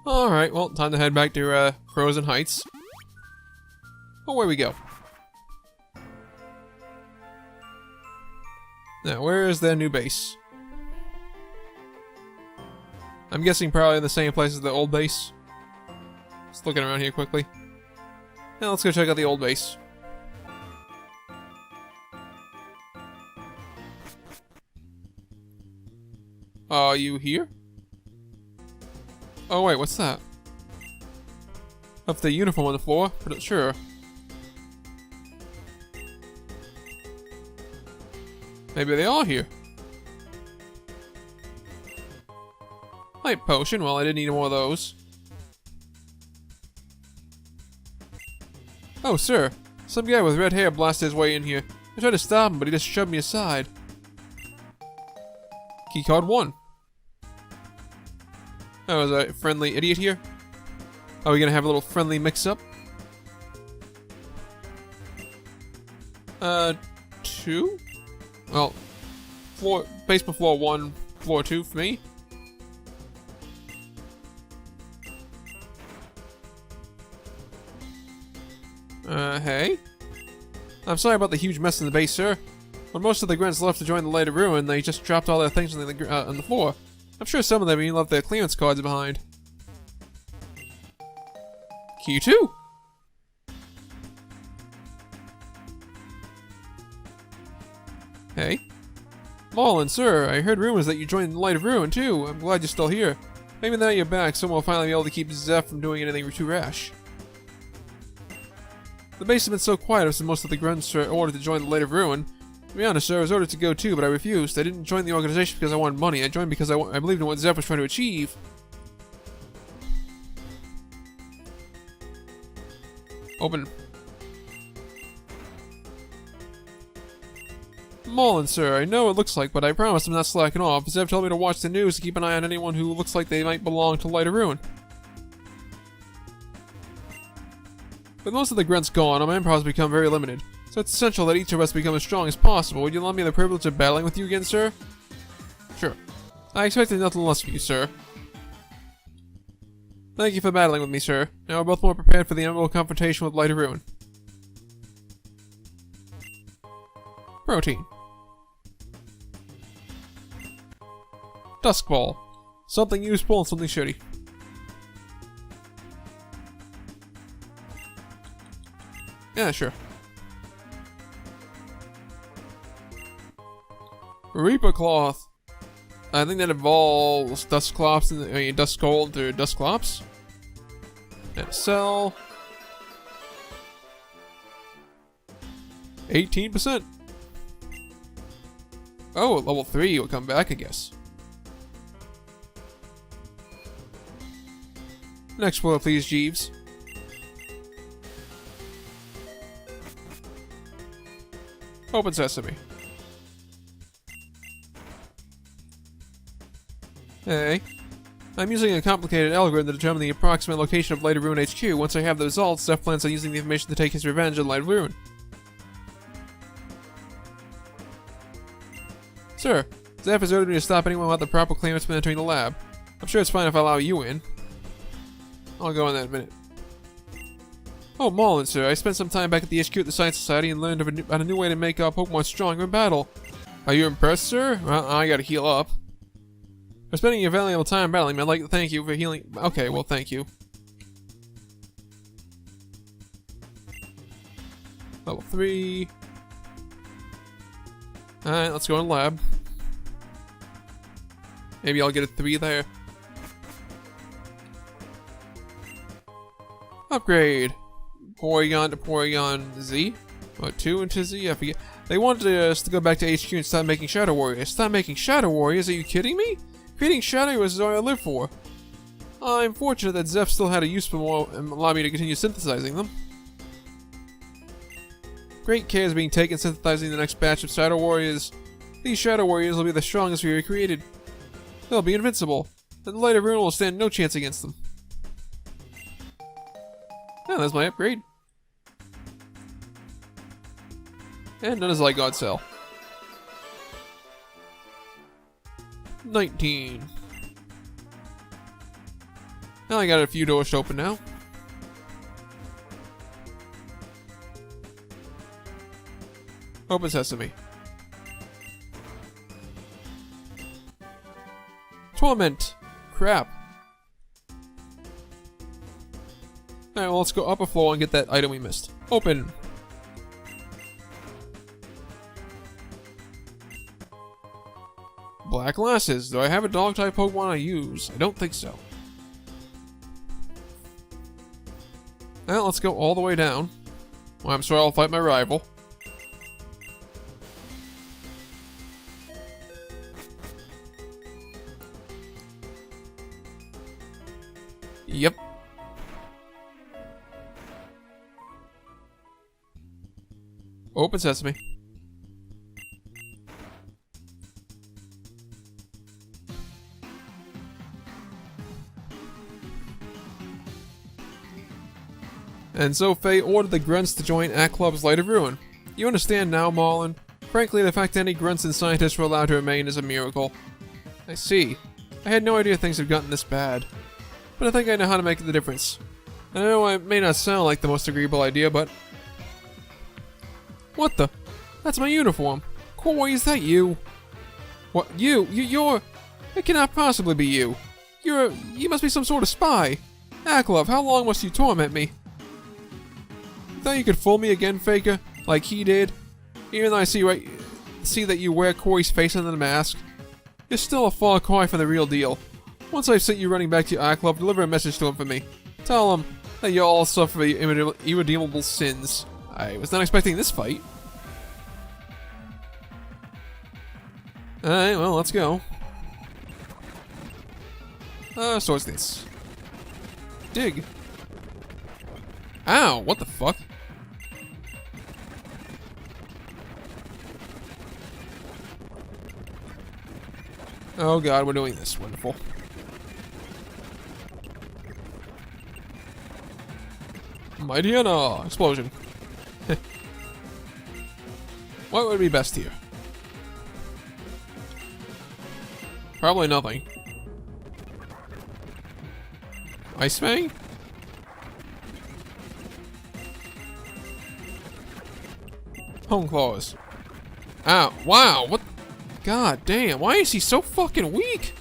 Alright, well, time to head back to Frozen Heights. Oh, where we go? Now, where is their new base? I'm guessing probably in the same place as the old base. Just looking around here quickly. Now let's go check out the old base. Are you here? Oh wait, what's that? Up the uniform on the floor? But sure. Maybe they are here. Light potion, well I didn't need more of those. Oh sir, some guy with red hair blasted his way in here. I tried to stop him, but he just shoved me aside. Keycard 1. Oh, is a friendly idiot here? Are we gonna have a little friendly mix-up? 2? Well, basement floor 1, floor 2 for me. Hey? I'm sorry about the huge mess in the base, sir. When most of the grunts left to join the Light of Ruin, they just dropped all their things on the floor. I'm sure some of them even left their clearance cards behind. Q2! Hey? Marlon, sir, I heard rumors that you joined the Light of Ruin, too. I'm glad you're still here. Maybe now you're back, someone will finally be able to keep Zeph from doing anything too rash. The base has been so quiet since most of the grunts were ordered to join the Light of Ruin. To be honest, sir, I was ordered to go too, but I refused. I didn't join the organization because I wanted money. I joined because I believed in what Zeph was trying to achieve. Open. Marlon, sir, I know it looks like, but I promise I'm not slacking off. Zeph told me to watch the news and keep an eye on anyone who looks like they might belong to Light of Ruin. With most of the grunts gone, our manpower has become very limited, so it's essential that each of us become as strong as possible. Would you allow me the privilege of battling with you again, sir? Sure. I expected nothing less of you, sir. Thank you for battling with me, sir. Now we're both more prepared for the inevitable confrontation with Light of Ruin. Protein. Dusk Ball. Something useful and something shitty. Yeah, sure. Reaper Cloth. I think that evolves Dusclops, Dusk Gold to Dusclops. And sell. 18%. Oh, at level 3 will come back, I guess. Next floor, please, Jeeves. Open sesame. Hey. I'm using a complicated algorithm to determine the approximate location of Light of Ruin HQ. Once I have the results, Zeph plans on using the information to take his revenge on Light of Ruin. Sir, Zeph has ordered me to stop anyone without the proper clearance from entering the lab. I'm sure it's fine if I allow you in. I'll go in that in a minute. Oh, Marlon, sir, I spent some time back at the HQ at the Science Society and learned about a new way to make our Pokemon stronger in battle. Are you impressed, sir? Well, I gotta heal up. For spending your valuable time battling, I'd like to thank you for healing. Okay, well, thank you. Level 3. Alright, let's go in lab. Maybe I'll get a 3 there. Upgrade. Porygon to Porygon Z? Or 2 into Z? I forget. They wanted us to go back to HQ and start making Shadow Warriors. Stop making Shadow Warriors? Are you kidding me? Creating Shadow Warriors is all I live for. I'm fortunate that Zeph still had a use for them and allowed me to continue synthesizing them. Great care is being taken synthesizing the next batch of Shadow Warriors. These Shadow Warriors will be the strongest we ever created. They'll be invincible, and the Light of Ruin will stand no chance against them. Yeah, that's my upgrade. And none is like God Cell. 19. Now I got a few doors to open now. Open sesame. Torment! Crap. Alright, well, let's go up a floor and get that item we missed. Open! Black glasses. Do I have a dog type Pokemon I use? I don't think so. Well, let's go all the way down. Well, I'm sure I'll fight my rival. Yep. Open sesame. And so Faye ordered the grunts to join Act Club's Light of Ruin. You understand now, Marlin? Frankly, the fact that any grunts and scientists were allowed to remain is a miracle. I see. I had no idea things had gotten this bad. But I think I know how to make the difference. I know it may not sound like the most agreeable idea, but... What the? That's my uniform. Koi, is that you? What? You're... It cannot possibly be you. You must be some sort of spy. Aklov, how long must you torment me? You thought you could fool me again, Faker? Like he did? Even though I see that you wear Koi's face under the mask? You're still a far cry from the real deal. Once I've sent you running back to your Aklov, deliver a message to him for me. Tell him that you all suffer irredeemable sins. I was not expecting this fight. Alright, well, let's go. So it's this. Dig. Ow, what the fuck? Oh god, we're doing this. Wonderful. Mighty Anna! Explosion. What would be best here? Probably nothing. Ice Fang? Home Claws. Ow. Wow, what? God damn, why is he so fucking weak?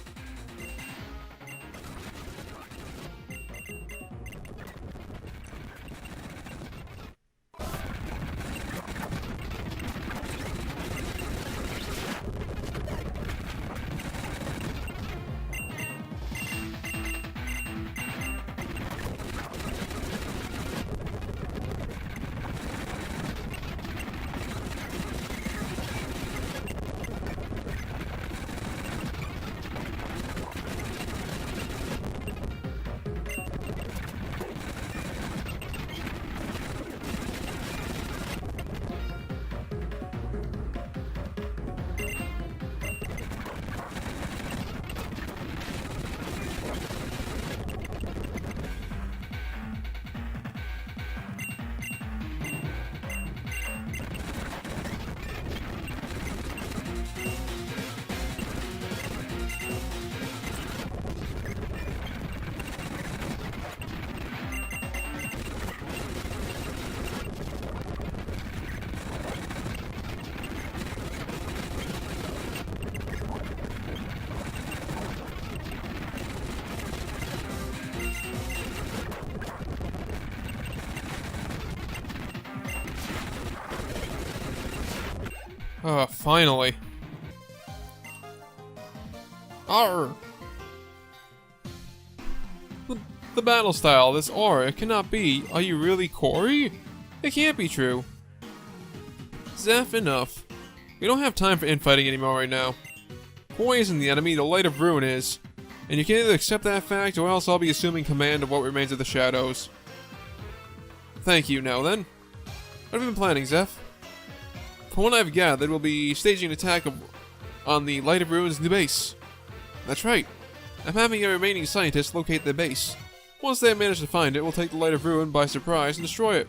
Finally. Arr! The battle style, this aura, it cannot be. Are you really Corey? It can't be true. Zeph, enough. We don't have time for infighting anymore right now. Corey isn't the enemy, the Light of Ruin is. And you can either accept that fact, or else I'll be assuming command of what remains of the shadows. Thank you, now then. What have you been planning, Zeph? From what I've gathered, we'll be staging an attack on the Light of Ruin's new base. That's right. I'm having our remaining scientists locate their base. Once they manage to find it, we'll take the Light of Ruin by surprise and destroy it.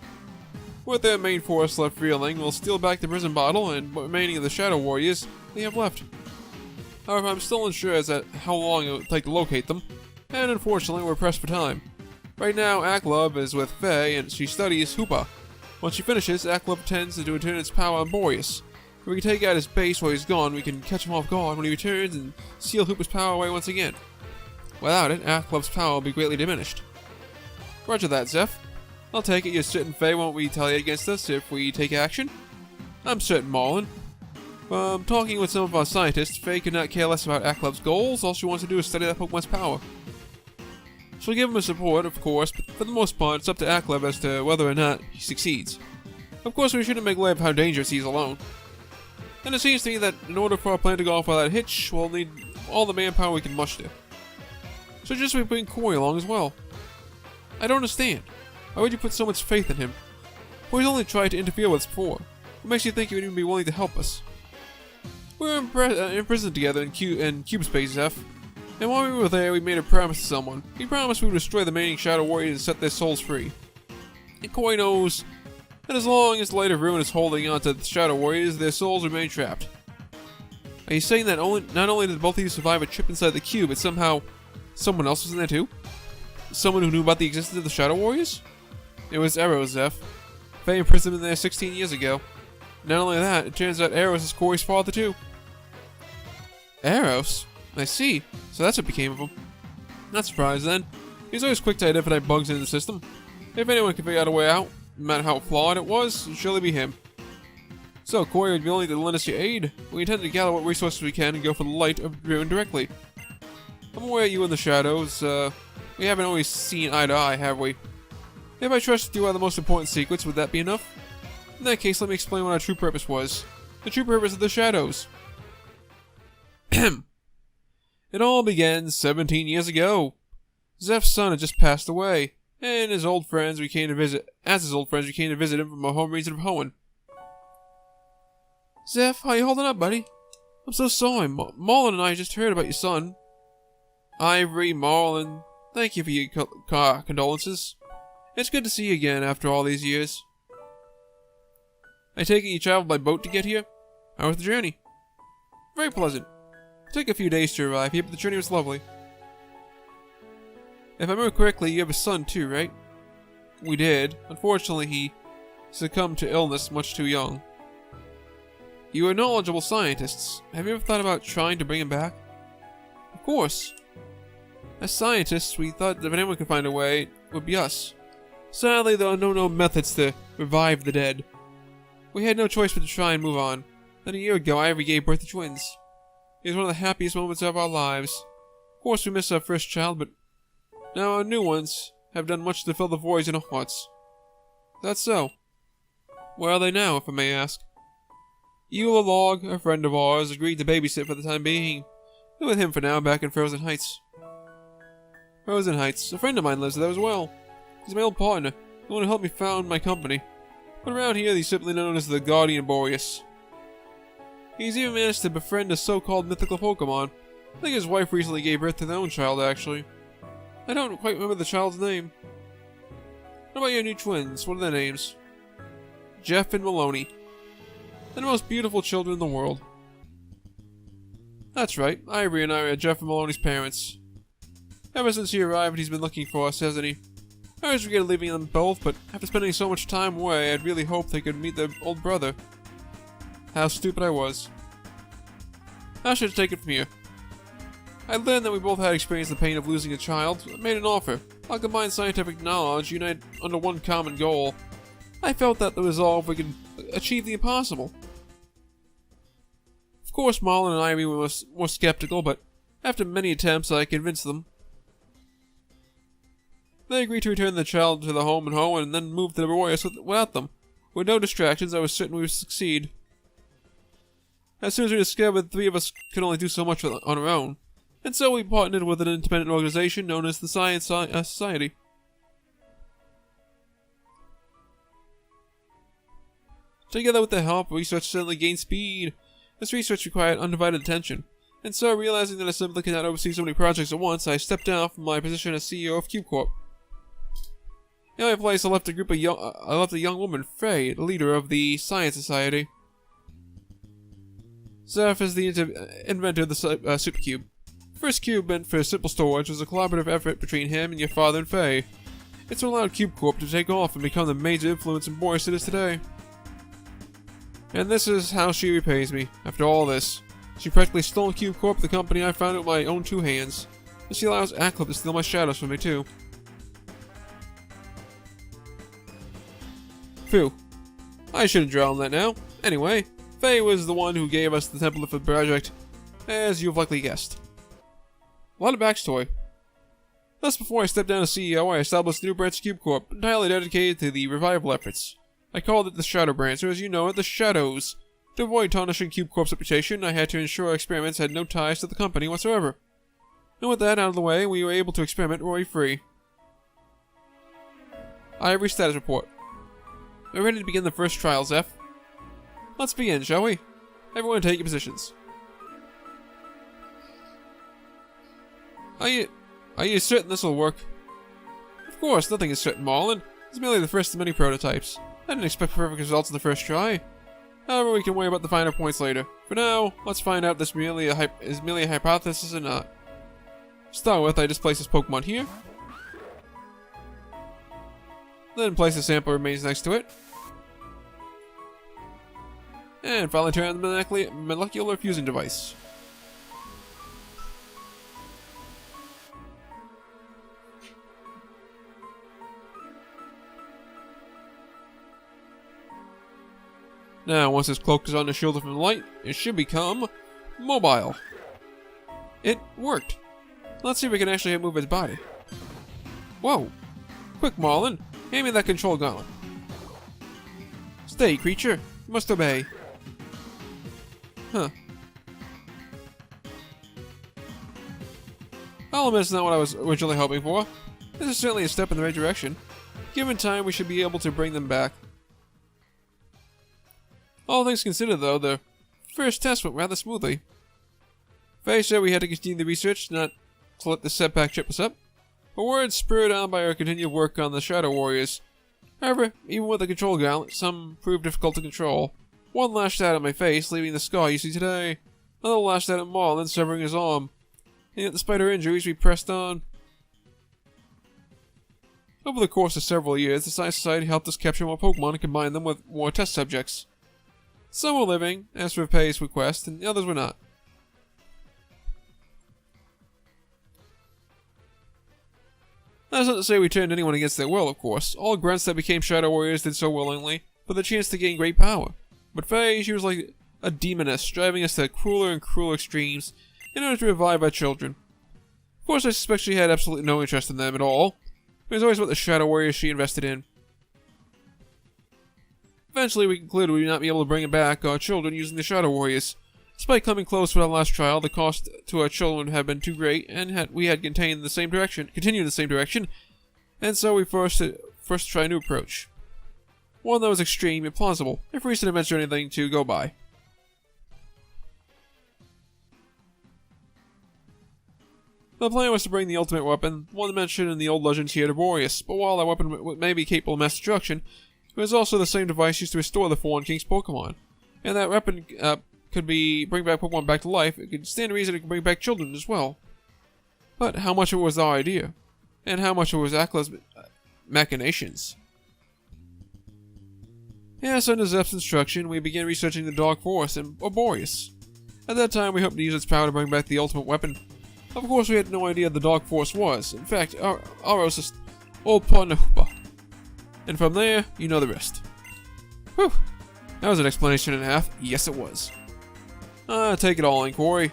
With their main force left reeling, we'll steal back the prison bottle and what remaining of the Shadow Warriors they have left. However, I'm still unsure as to how long it will take to locate them. and unfortunately we're pressed for time. Right now, Aklub is with Faye, and she studies Hoopa. Once she finishes, Aklub pretends to return its power on Boreas. If we can take out his base while he's gone, we can catch him off guard when he returns and seal Hoopa's power away once again. Without it, Aklub's power will be greatly diminished. Roger that, Zeph. I'll take it you're certain Faye won't retaliate against us if we take action? I'm certain, Marlin. Talking with some of our scientists, Faye could not care less about Aklub's goals. All she wants to do is study that Pokemon's power. She'll give him his support, of course, but for the most part, it's up to Aklub as to whether or not he succeeds. Of course, we shouldn't make light of how dangerous he is alone. And it seems to me that in order for our plan to go off without a hitch, we'll need all the manpower we can muster. So just we bring Corey along as well. I don't understand. Why would you put so much faith in him? Corey's only tried to interfere with us before. What makes you think he would even be willing to help us? We were imprisoned together in Cube Space, Zeph. And while we were there, we made a promise to someone. We promised we would destroy the remaining Shadow Warriors and set their souls free. And Corey knows that as long as the Light of Ruin is holding on to the Shadow Warriors, their souls remain trapped. Are you saying that not only did both of you survive a trip inside the cube, but somehow someone else was in there too? Someone who knew about the existence of the Shadow Warriors? It was Eros, Zeph. Faye imprisoned him there 16 years ago. Not only that, it turns out Eros is Corey's father too. Eros? I see. So that's what became of him. Not surprised then. He's always quick to identify bugs in the system. If anyone can figure out a way out, no matter how flawed it was, it'd surely be him. So Corey would be willing to lend us your aid. We intend to gather what resources we can and go for the Light of Ruin directly. I'm aware you in the shadows, we haven't always seen eye to eye, have we? If I trusted you are the most important secrets, would that be enough? In that case, let me explain what our true purpose was. The true purpose of the shadows. It all began 17 years ago. Zeph's son had just passed away, and as his old friends we came to visit him from our home region of Hoenn. Zeph, how you holding up, buddy? I'm so sorry. Marlin and I just heard about your son. Ivory, Marlin, thank you for your condolences. It's good to see you again after all these years. I take it you traveled by boat to get here? How was the journey? Very pleasant. It took a few days to arrive here, but the journey was lovely. If I remember correctly, you have a son too, right? We did. Unfortunately, he succumbed to illness much too young. You are knowledgeable scientists. Have you ever thought about trying to bring him back? Of course. As scientists, we thought that if anyone could find a way, it would be us. Sadly, there are no known methods to revive the dead. We had no choice but to try and move on. Then a year ago, Ivory gave birth to twins. It was one of the happiest moments of our lives. Of course, we missed our first child, but now our new ones have done much to fill the voids in our hearts. That's so. Where are they now, if I may ask? Eula Log, a friend of ours, agreed to babysit for the time being. We're with him for now, back in Frozen Heights. Frozen Heights. A friend of mine lives there as well. He's my old partner, the one who helped me found my company. But around here, he's simply known as the Guardian Boreas. He's even managed to befriend a so-called mythical Pokemon. I think his wife recently gave birth to their own child, actually. I don't quite remember the child's name. What about your new twins? What are their names? Jeff and Maloney. They're the most beautiful children in the world. That's right, Ivory and I are Jeff and Maloney's parents. Ever since he arrived, he's been looking for us, hasn't he? I always regretted leaving them both, but after spending so much time away, I'd really hoped they could meet their old brother. How stupid I was. How should I take it from here? I learned that we both had experienced the pain of losing a child. I made an offer. I'll combine scientific knowledge, unite under one common goal. I felt that the resolve we could achieve the impossible. Of course, Marlin and Ivy were more skeptical, but after many attempts, I convinced them. They agreed to return the child to the home in Hoenn and then move to the Boreas without them. With no distractions, I was certain we would succeed. As soon as we discovered the three of us could only do so much on our own, and so we partnered with an independent organization known as the Science Society. Together with their help, research suddenly gained speed. This research required undivided attention, and so realizing that I simply cannot oversee so many projects at once, I stepped down from my position as CEO of Cube Corp. In my place, I left a young woman, Faye, the leader of the Science Society. Zeph is the inventor of the Super Cube. first cube meant for simple storage was a collaborative effort between him and your father and Faye. It's what allowed Cube Corp to take off and become the major influence in Boris it is today. And this is how she repays me. After all this, she practically stole Cube Corp, the company I founded with my own 2 hands. And she allows Aclub to steal my shadows from me too. Phew. I shouldn't dwell on that now. Anyway, Faye was the one who gave us the template for the project, as you've likely guessed. A lot of backstory. Thus, before I stepped down as CEO, I established a new branch of Cube Corp, entirely dedicated to the revival efforts. I called it the Shadow Branch, or as you know it, the Shadows. To avoid tarnishing Cube Corp's reputation, I had to ensure our experiments had no ties to the company whatsoever. And with that out of the way, we were able to experiment worry-free. I have your status report. We're ready to begin the first trials, F. Let's begin, shall we? Everyone take your positions. Are you certain this will work? Of course, nothing is certain, Marlin. It's merely the first of many prototypes. I didn't expect perfect results in the first try. However, we can worry about the finer points later. For now, let's find out if this is merely a hypothesis or not. To start with, I just place this Pokemon here. Then place the sample remains next to it. And finally turn on the molecular fusing device. Now, once this cloak is on the shoulder from the light, it should become mobile. It worked. Let's see if we can actually move its body. Whoa! Quick, Marlin, hand me that control gauntlet. Stay, creature. You must obey. Huh. I'll admit it's not what I was originally hoping for. This is certainly a step in the right direction. Given time, we should be able to bring them back. All things considered, though, the first test went rather smoothly. Faye said we had to continue the research, not to let the setback trip us up. Her words spurred on by our continued work on the Shadow Warriors. However, even with the control gauntlet, some proved difficult to control. One lashed out at my face, leaving the scar you see today. Another lashed out at Marlin, severing his arm. And yet, despite our injuries, we pressed on. Over the course of several years, the Science Society helped us capture more Pokemon and combine them with more test subjects. Some were living, as per Faye's request, and the others were not. That's not to say we turned anyone against their will, of course. All grunts that became Shadow Warriors did so willingly, for the chance to gain great power. But Faye, she was like a demoness, driving us to crueler and crueler extremes in order to revive our children. Of course, I suspect she had absolutely no interest in them at all. It was always about the Shadow Warriors she invested in. Eventually, we concluded we would not be able to bring back our children using the Shadow Warriors. Despite coming close to our last trial, the cost to our children had been too great, and we had continued in the same direction, and so we forced to try a new approach. One that was extreme yet plausible, if recent events are anything to go by. The plan was to bring the ultimate weapon, one mentioned in the old legends here to Boreas, but while that weapon may be capable of mass destruction, it was also the same device used to restore the Fallen King's Pokemon. And that weapon could bring back Pokemon back to life. It could stand a reason it could bring back children as well. But how much of it was our idea? And how much of it was Akla's machinations? Yes, under Zep's instruction, we began researching the Dark Forest and Boreas. At that time, we hoped to use its power to bring back the ultimate weapon. Of course, we had no idea the Dark Forest was. In fact, ours is old partner Hoopa. And from there, you know the rest. Whew. That was an explanation and a half. Yes, it was. Take it all in, Corey.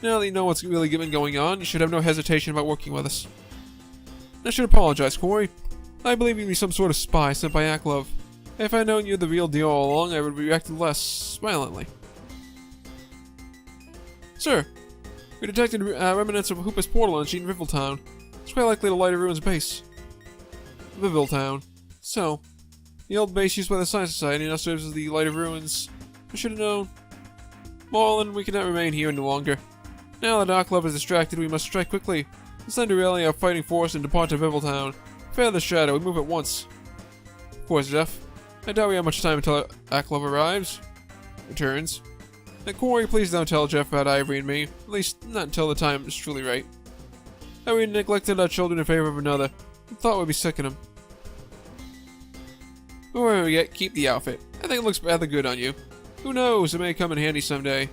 Now that you know what's really been going on, you should have no hesitation about working with us. I should apologize, Corey. I believe you'd be some sort of spy sent by Aklov. If I'd known you the real deal all along, I would have reacted less violently. Sir, we detected remnants of Hoopa's portal on Sheen Riveltown. It's quite likely to light a ruins base. Riveltown. So, the old base used by the Science Society now serves as the Light of Ruins. I should have known. Marlin, we cannot remain here any longer. Now that Aklov is distracted, we must strike quickly. Send to rally our fighting force and depart to Riveltown. Fear the shadow, we move at once. Of course, Jeff. I doubt we have much time until Aklov returns. And Corey, please don't tell Jeff about Ivory and me. At least, not until the time is truly right. How we neglected our children in favor of another. I thought we'd be sick of him. But whatever we get, keep the outfit. I think it looks rather good on you. Who knows, it may come in handy someday.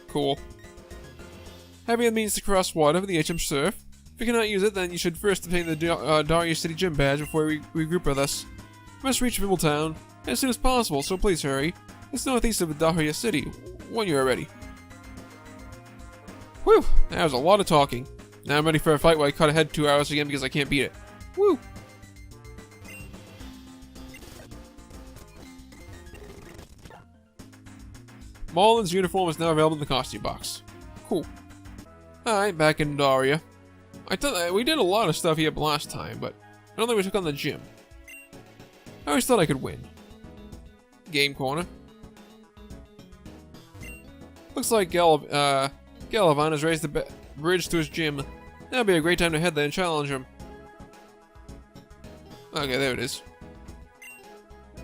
Cool. Having the means to cross water with the HM Surf. If you cannot use it, then you should first obtain the Daria City Gym badge before you regroup with us. You must reach Vimbletown as soon as possible, so please hurry. It's northeast of Daria City, when you are ready. Whew, that was a lot of talking. Now I'm ready for a fight where I cut ahead 2 hours again because I can't beat it. Woo! Marlin's uniform is now available in the costume box. Cool. Alright, back in Daria. I thought we did a lot of stuff here last time, but I don't think we took on the gym. I always thought I could win. Game corner. Looks like Galavan has raised the bridge to his gym. That'll be a great time to head there and challenge him. Okay, there it is.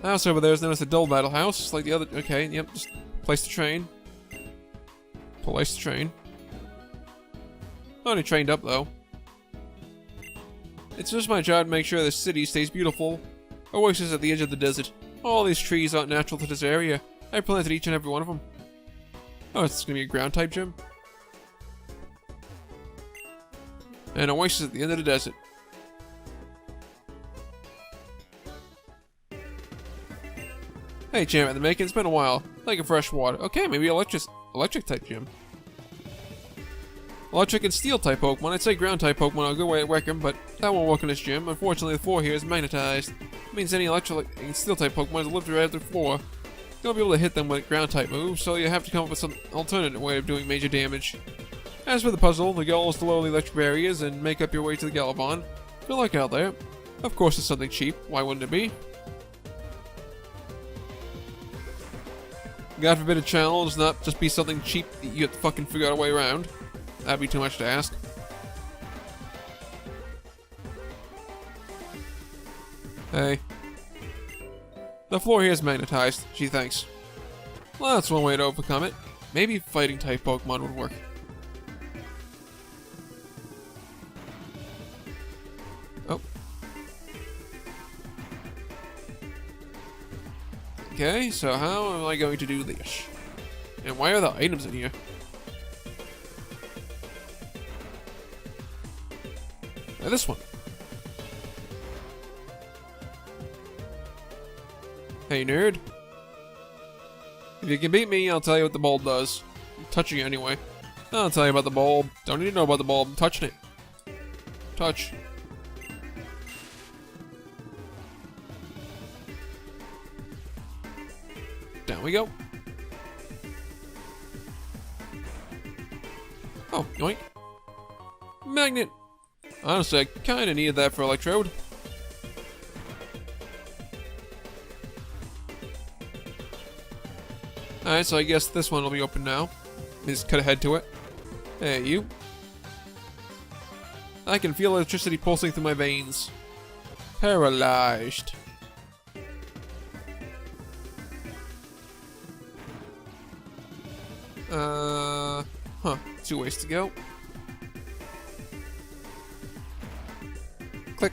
The house over there is known as the Dull Battle House, like the other. Okay, yep, just place the train. Place the train. Only trained up though. It's just my job to make sure the city stays beautiful. Oasis at the edge of the desert. All these trees aren't natural to this area. I planted each and every one of them. Oh, it's gonna be a ground type gym. An oasis at the end of the desert. Hey, champ at the making. It's been a while. Like a fresh water. Okay, maybe electric type gym. Electric and steel type Pokemon. I'd say ground type Pokemon. I'll go away at Weckham, but that won't work in this gym. Unfortunately, the floor here is magnetized. It means any electric and steel type Pokemon live right at the floor. You won't be able to hit them with ground type moves, so you have to come up with some alternate way of doing major damage. As for the puzzle, the goal is to lower the electric barriers and make up your way to the Galabon. Good luck out there. Of course, it's something cheap. Why wouldn't it be? God forbid a challenge not just be something cheap that you have to fucking figure out a way around. That'd be too much to ask. Hey. The floor here is magnetized. Gee, thanks. Well, that's one way to overcome it. Maybe fighting type Pokemon would work. Oh. Okay, so how am I going to do this? And why are the items in here? This one. Hey, nerd. If you can beat me, I'll tell you what the bulb does. I'm touching it anyway. I'll tell you about the bulb. Don't need to know about the bulb. I'm touching it. Touch. Down we go. Oh, yoink. Magnet. Honestly, I kinda needed that for Electrode. Alright, so I guess this one will be open now. Just cut ahead to it. Hey, you. I can feel electricity pulsing through my veins. Paralyzed. Huh. 2 ways to go. Click.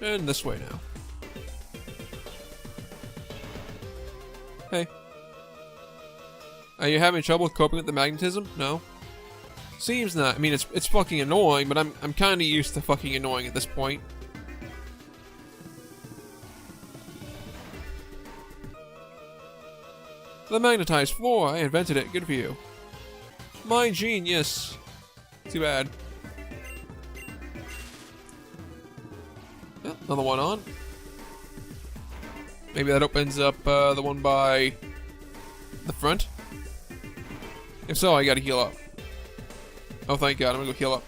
And this way now. Hey. Are you having trouble coping with the magnetism? No? Seems not. I mean, it's fucking annoying, but I'm kinda used to fucking annoying at this point. The magnetized floor. I invented it. Good for you. My genius. Too bad. Well, another one on. Maybe that opens up the one by the front. If so, I gotta heal up. Oh, thank God. I'm gonna go heal up.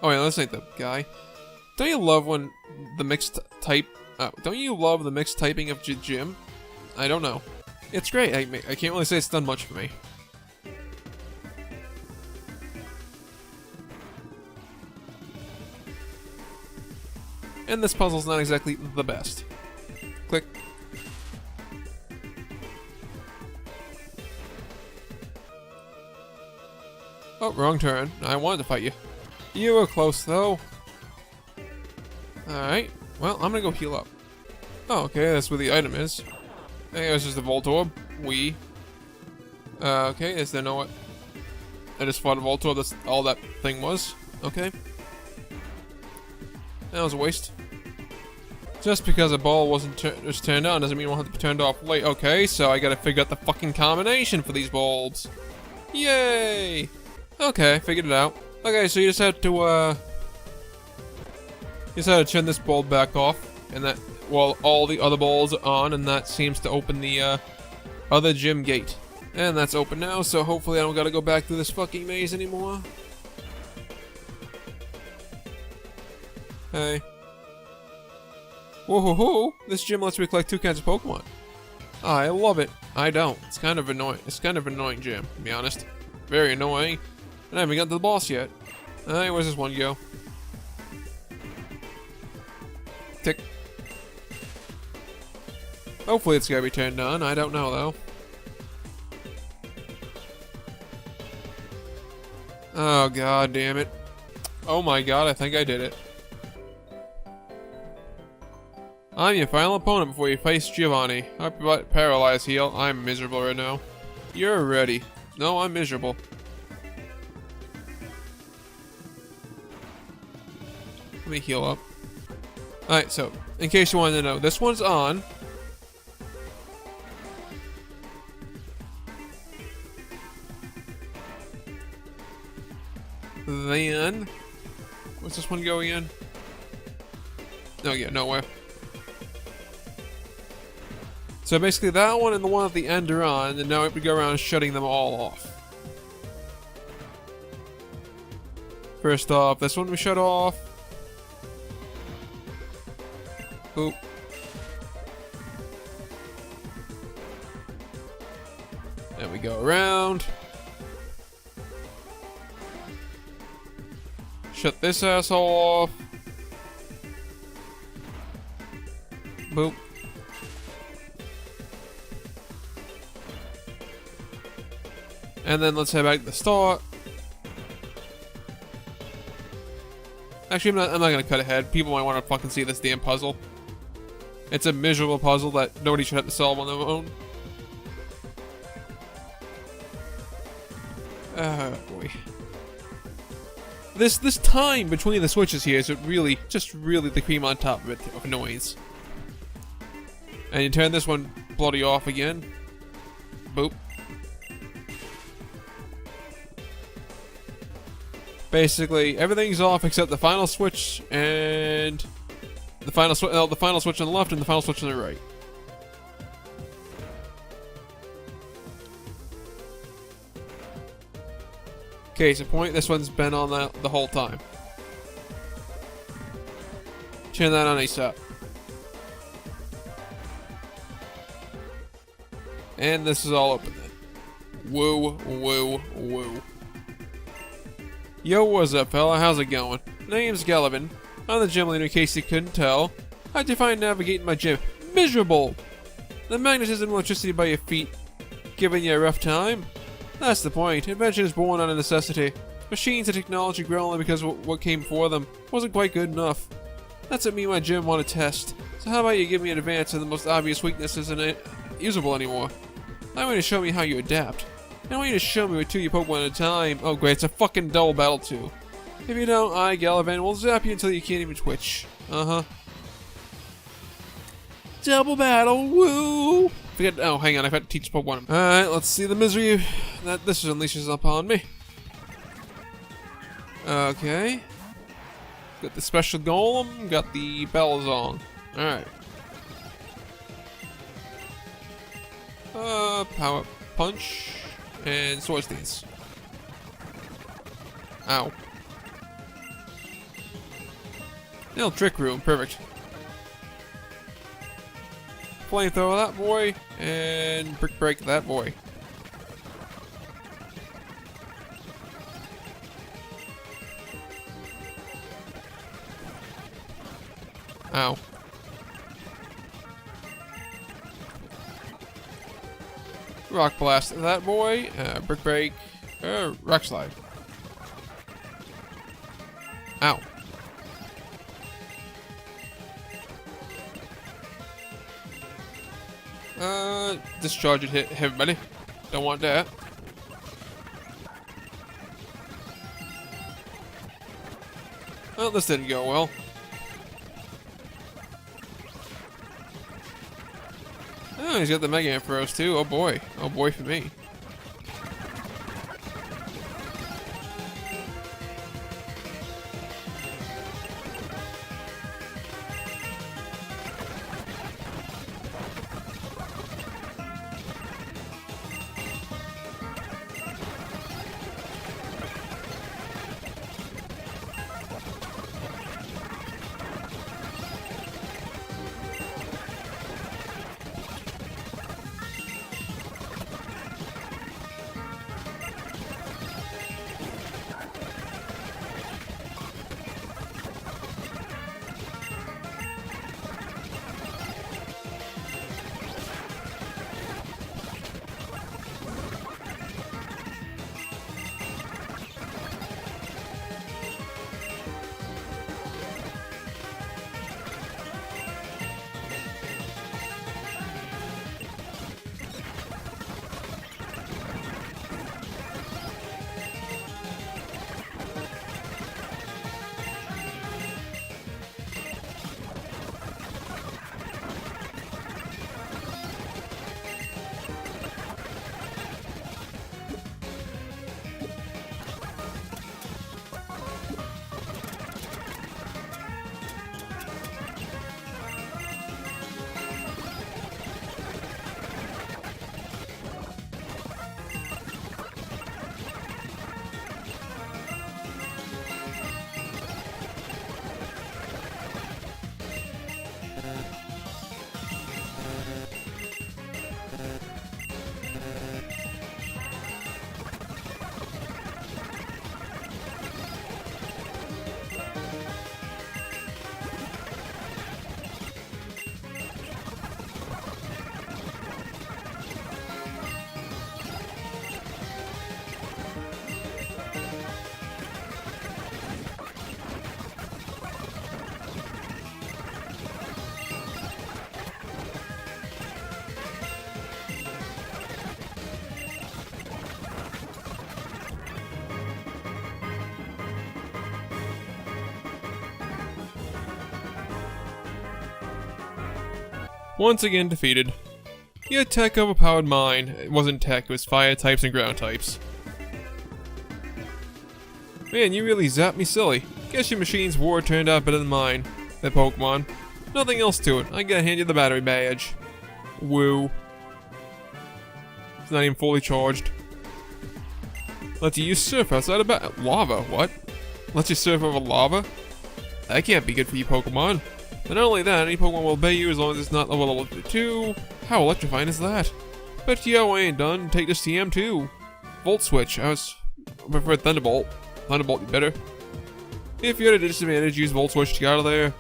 Oh, yeah, this ain't the guy. Don't you love when the mixed type... don't you love the mixed typing of gym? I don't know. It's great. I can't really say it's done much for me. and this puzzle's not exactly the best. Click. Oh, wrong turn. I wanted to fight you. You were close, though. Alright. Well, I'm gonna go heal up. Oh, okay, that's where the item is. I think it was just a Volt Orb. Okay, is there no what? I just fought a Volt Orb, that's all that thing was. Okay. That was a waste. Just because a ball wasn't just turned on doesn't mean it will have to be turned off late. Okay, so I gotta figure out the fucking combination for these bulbs. Yay! Okay, figured it out. Okay, so you just had to, turn this bulb back off, and that, well, all the other balls are on, and that seems to open the, other gym gate. And that's open now, so hopefully I don't gotta go back through this fucking maze anymore. Hey. Whoa, ho, ho. This gym lets me collect 2 kinds of Pokemon. I love it. I don't. It's kind of annoying. It's kind of an annoying gym, to be honest. Very annoying. And I haven't got to the boss yet. Alright, where's this one go? Tick. Hopefully it's gotta be turned on. I don't know, though. Oh, god damn it. Oh my god, I think I did it. I'm your final opponent before you face Giovanni. I provide paralyzed heal. I'm miserable right now. You're ready. No, I'm miserable. Let me heal up. Alright, so, in case you wanted to know, this one's on. Then, what's this one go again? No, yeah, nowhere. So basically that one and the one at the end are on, and now we go around shutting them all off. First off, this one we shut off. Boop. Then we go around. Shut this asshole off. Boop. And then let's head back to the start. Actually, I'm not gonna cut ahead. People might want to fucking see this damn puzzle. It's a miserable puzzle that nobody should have to solve on their own. Boy. This time between the switches here is really, just really the cream on top of it of annoyance. And you turn this one bloody off again. Boop. Basically, everything's off except the final switch and the final switch on the left and the final switch on the right. Case in point, this one's been on the whole time. Turn that on ASAP. And this is all open then. Woo, woo, woo. Yo, what's up, fella? How's it going? Name's Gallivan. I'm the gym leader in case you couldn't tell. How'd you find navigating my gym? Miserable! The magnetism and electricity by your feet giving you a rough time? That's the point. Invention is born out of necessity. Machines and technology grow only because what came before them wasn't quite good enough. That's what me and my gym want to test. So how about you give me an advance and the most obvious weakness isn't usable anymore? I want you to show me how you adapt. I want you to show me with 2 you Pokemon at a time. Oh great, it's a fucking double battle too. If you don't, I, Gallivan, will zap you until you can't even twitch. Uh-huh. Double battle, woo! Forget, oh, hang on, I've got to teach Pokemon. Alright, let's see the misery that this unleashes upon me. Okay. Got the special golem, got the Bellzong. Alright. Power punch. And Sword Stance. Ow. Nail Trick Room, perfect. Flamethrower that boy, and Brick Break that boy. Ow. Rock blast that boy. Brick break. Rock slide. Ow. Discharge it, hit everybody. Don't want that. Well, this didn't go well. Oh, he's got the Mega Ampharos too. Oh boy. Oh boy for me. Once again defeated. Your tech overpowered mine. It wasn't tech, it was fire types and ground types. Man, you really zapped me silly. Guess your machine's war turned out better than mine. That Pokemon. Nothing else to it. I gotta hand you the battery badge. Woo. It's not even fully charged. Lets you use surf outside of lava. What? Lets you surf over lava? That can't be good for you Pokemon. And not only that, any Pokemon will obey you as long as it's not level 2. How electrifying is that? But yo, I ain't done. Take this TM too. Volt Switch. I prefer Thunderbolt. Thunderbolt be better. If you're at a disadvantage, use Volt Switch to get out of there.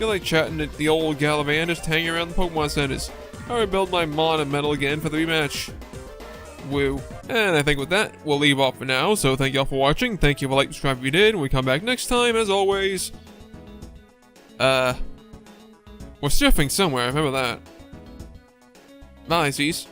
You're like chatting at the old Galavan, just hanging around the Pokemon centers. I rebuild my Mon and Metal again for the rematch. Woo. And I think with that, we'll leave off for now. So thank y'all for watching. Thank you for liking, subscribe if you did. When we come back next time, as always. We're surfing somewhere, remember that. Bye, Cease.